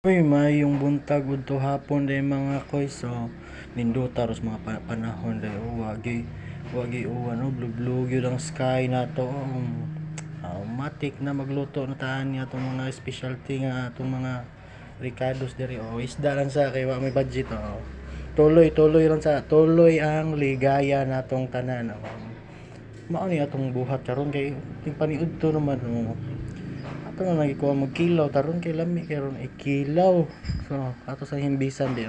Uy, maayong buntag udto hapon day mga koy. So nindota ros mga panahon day wagi uwan blue gyud ang sky nato. Matik na magluto na taan niya atong mga specialty nga atong mga ricados diri isda lang sa kay wa may budget tuloy lang sa tuloy ang ligaya natong tanan mao ni atong buhat karon kay ting paniudto naman ato na lagi ko magkilaw taron kay lami karon ikilaw. So ato sa himbisan di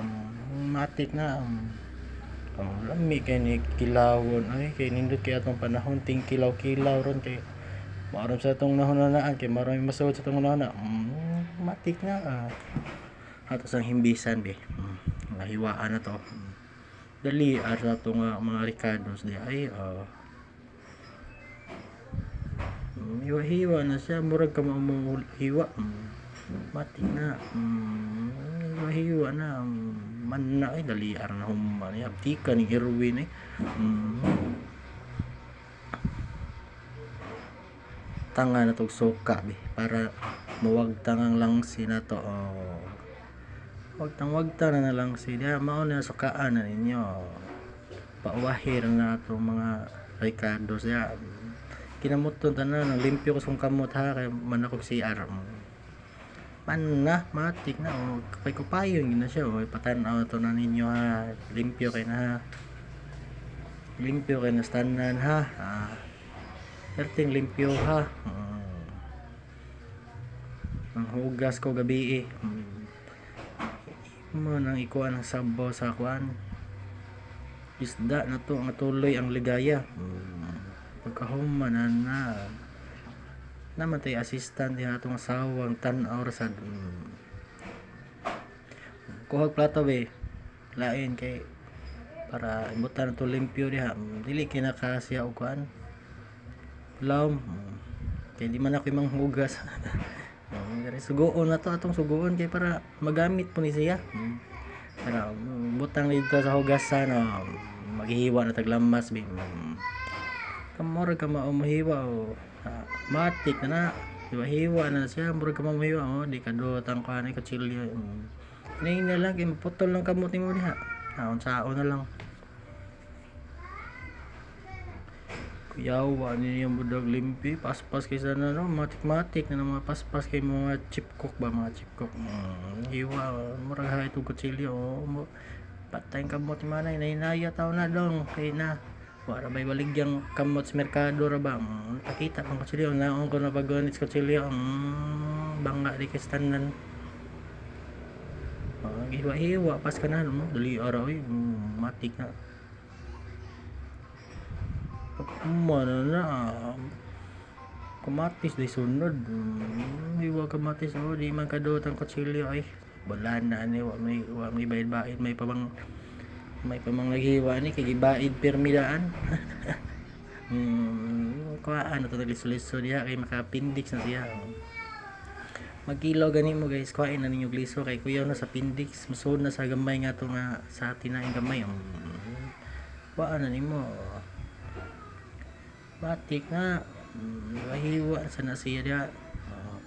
matik na lami kay ni kilawon ay kay nindot kay atong panahon ting kilaw ron kay maaram sa atong nahunanaan kay maraming masawad sa atong nahuna matik na ato sa himbisan be nahiwaan na to dali ara to nga mga ricados di ay hiwa-hiwa na siya murag ka hiwa matik na hiwa-hiwa na man na ay dali ara na human ay abtika ni Irwin tanga na tog suka be para mawagtang ang langsi na to wagtang na lang siya mao na sukaan na ninyo paawahir na ato mga ricados ya kinamuton tanan limpyo ko sung kamot ha kay man ako CR man na matik na kapay ko payon gina siya patan-aw to na ninyo ha limpyo kay na stanan ha perting limpyo ha ang hugas ko gabi mo nang ikuan ang sabaw sa kuan isda na to nga tuloy ang ligaya pagkahuman na namatay assistant din atong asawang tan-aw sa kuhag plato be lain kay para ibutan to limpyo diha dili kinakasya og kuan lawm kay di man ako manghugas sugoon na to atong sugoon kay para magamit po ni siya para butang dito sa hugasan maghihiwa na taglamas be kamura ka mahiwa matik na hiwa na siya murag ka mahiwa di ka dotang kanay kutsilyo nay na lang kay maputol lang kamot nimo diha unsaon na lang kuyawa niya yung budag limpi paspas kay sana matik na mga paspas kay mga chip cook hiwa murag hay tug kutsilyo patay kamot ni manay nahinaya taw na dong kay na wala bay baligyang kamot sa merkado ra ba nakita pang kutsilyo naon ko na pagganit sa kutsilyo bangga di kastanan hiwa pas kanan dali araw matik na pagkumana na kamatis di sunod hiwa kamatis di man kadot ang kutsilyo ay balan na ani wa may bayad may pamang naghiwa ni kay gibaid permidaan kuhaan to liso diha kay makapindix na siya magkilaw gani mo guys kuhain na ninyo gliso kay kuyaw na sa pindix musod na sa gamay nga to nga sa tinaing gamay kuhaan na nimo batik na hiwa sa na siya diha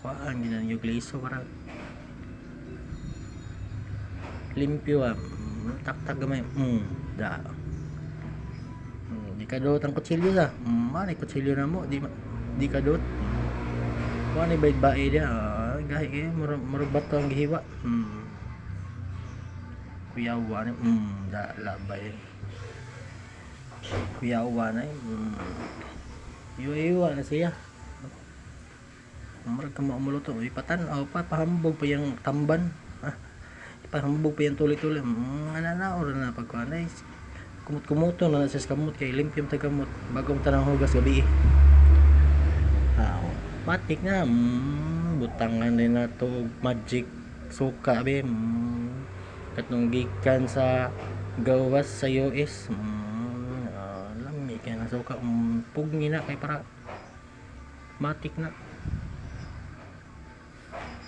kuhaan din na ninyo gliso para limpyo taktak gamay da di kadot ang kutsilyo sa manay kutsilyo na mo di kadot manay bayad dia gahi kay murag bato ang gihiwa kuyawa na da labay kuyawa na iwa na siya murag ka maumuluto ipatan-aw pa pahambog pa yung tamban pahambog pa yung tuloy-tuloy ananaor na pagkuanay kumot-kumuto na sa kamot kay limpyong tagamot bagong tanang hugas gabi matik na butangan din na to magic suka be katong gikan sa gawas sa US lami kay na suka pugni na kay para matik na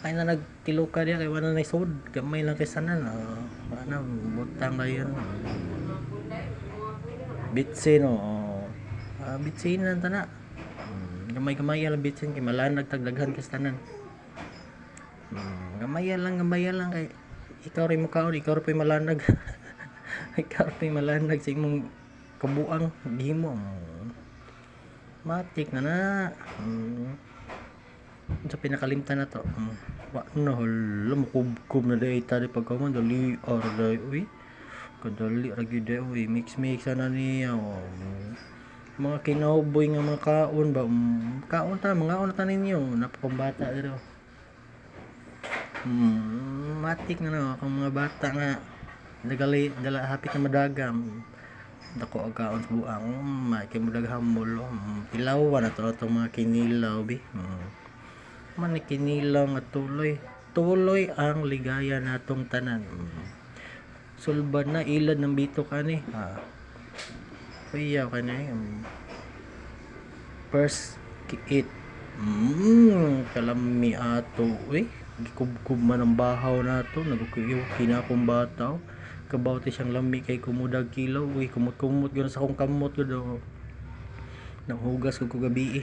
ay na nagtiluka diya kay wala na isod gamay lang kay sanan butang kayo bitsin bitsin lang tana gamay lang bitsin kay malanag tagdaghan kay sanan Gamayan lang kay ikaw rin mo kaon, ikaw rin pa malanag. Ikaw rin pa malanag sa imong kabuang gihimo. Matik na na. Sa pinakalimtan na to. Wa na hala makubkob na day tadi pagkaman dali dali uy. Kadali ra gyud day uy, mix na niya. Mga kinauboy nga mga kaon ba. Kaon ta mga ta ninyo napakambata dito. Matik na no kung mga bata nga dala hapit na madagam dako kaon sa buang kay mudagham mulo ilaw na to mga kinilaw bi man ni kinilaw nga tuloy ang ligaya natong tanan sulbad na ilad ng bitok ani kuya kanay first it kalami ato gikubkub man ang bahaw nato nagukuyo kinakong bataw kabawti siyang lami kay kumudag kilaw kumot gud sa akong kamot gud nang hugas ko gabi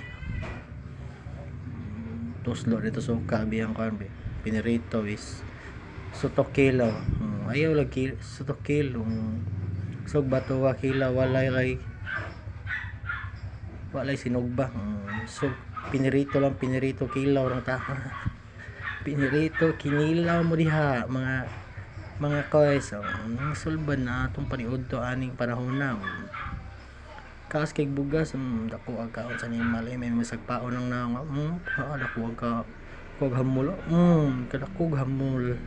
tuslo dito sa kabiyang kan pinirito is sutok kilaw ayaw lagi sutok kilo sug bato wa kilaw walay sinugba so pinirito kilaw lang ta pinirito kinilaw mo diha mga koys sulban na atong paniud to aning panahon na kas kay bugas dako agkaon sa animal may masagpaon nang na dako agka kog hamul kadakog hamul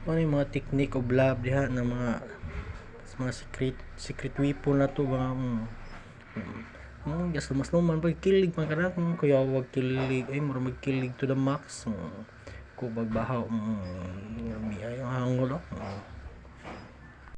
ano yung mga technique of love diha na mga secret weapon na to mga just mas naman pagkilig man kana kuya wag kilig ay mura magkilig to the max ko bagbahaw